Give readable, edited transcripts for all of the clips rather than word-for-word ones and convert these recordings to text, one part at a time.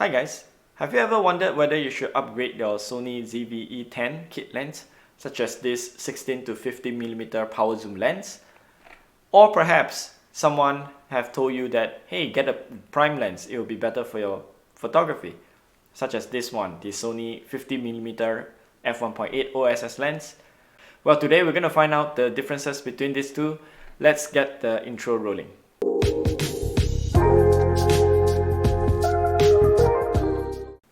Hi guys, have you ever wondered whether you should upgrade your Sony ZV-E10 kit lens, such as this 16 to 50mm power zoom lens? Or perhaps someone have told you that, hey, get a prime lens, it will be better for your photography, such as this one, the Sony 50mm F1.8 OSS lens. Well, today we're going to find out the differences between these two. Let's get the intro rolling.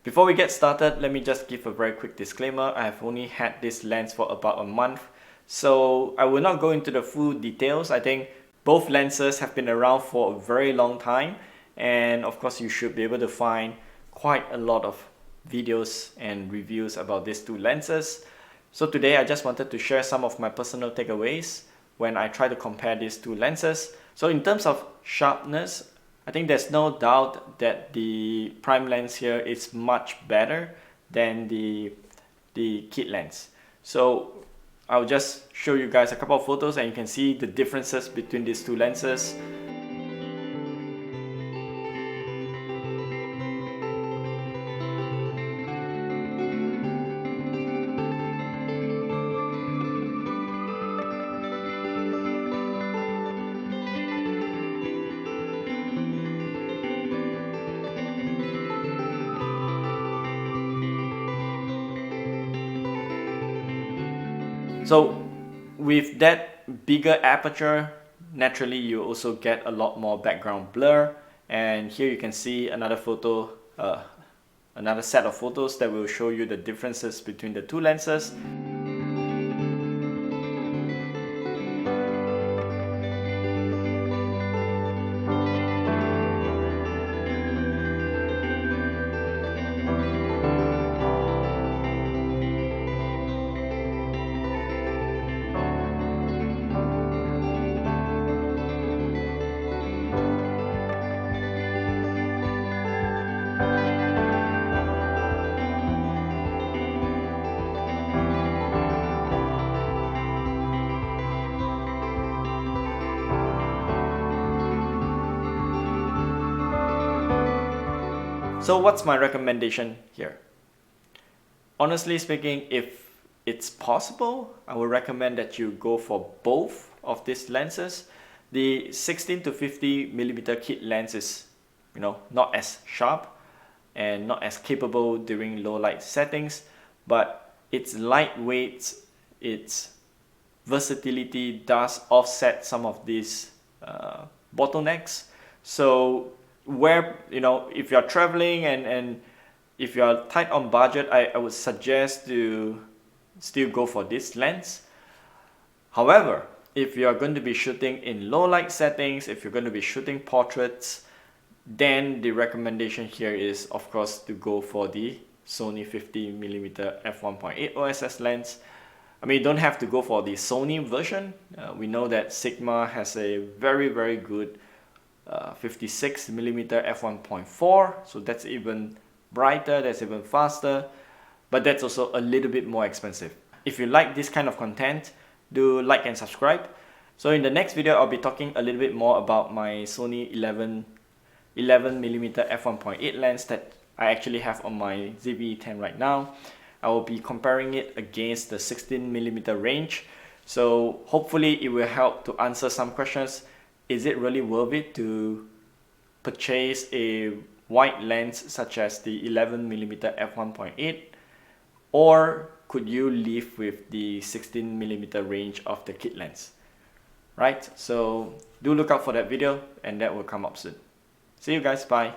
Before we get started, let me just give a very quick disclaimer. I have only had this lens for about a month, so I will not go into the full details. I think both lenses have been around for a very long time, and of course you should be able to find quite a lot of videos and reviews about these two lenses. So today I just wanted to share some of my personal takeaways when I try to compare these two lenses. So in terms of sharpness, I think there's no doubt that the prime lens here is much better than the kit lens. So I'll just show you guys a couple of photos and you can see the differences between these two lenses. So with that bigger aperture, naturally you also get a lot more background blur, and here you can see another photo, another set of photos that will show you the differences between the two lenses. So what's my recommendation here? Honestly speaking, if it's possible, I would recommend that you go for both of these lenses. The 16 to 50mm kit lens is, not as sharp and not as capable during low light settings, but its lightweight, its versatility does offset some of these bottlenecks. So where, if you're traveling and if you're tight on budget, I would suggest to still go for this lens. However, if you're going to be shooting in low light settings, if you're going to be shooting portraits, then the recommendation here is, of course, to go for the Sony 50mm f1.8 OSS lens. I mean, you don't have to go for the Sony version. We know that Sigma has a very, very good 56mm f1.4, so that's even brighter, that's even faster, but that's also a little bit more expensive. If you like this kind of content, do like and subscribe. So in the next video, I'll be talking a little bit more about my Sony 11mm f1.8 lens that I actually have on my ZV-E10 right now. I will be comparing it against the 16mm range, so hopefully it will help to answer some questions. Is it really worth it to purchase a wide lens such as the 11mm f1.8, or could you live with the 16mm range of the kit lens? Right, so do look out for that video and that will come up soon. See you guys, bye.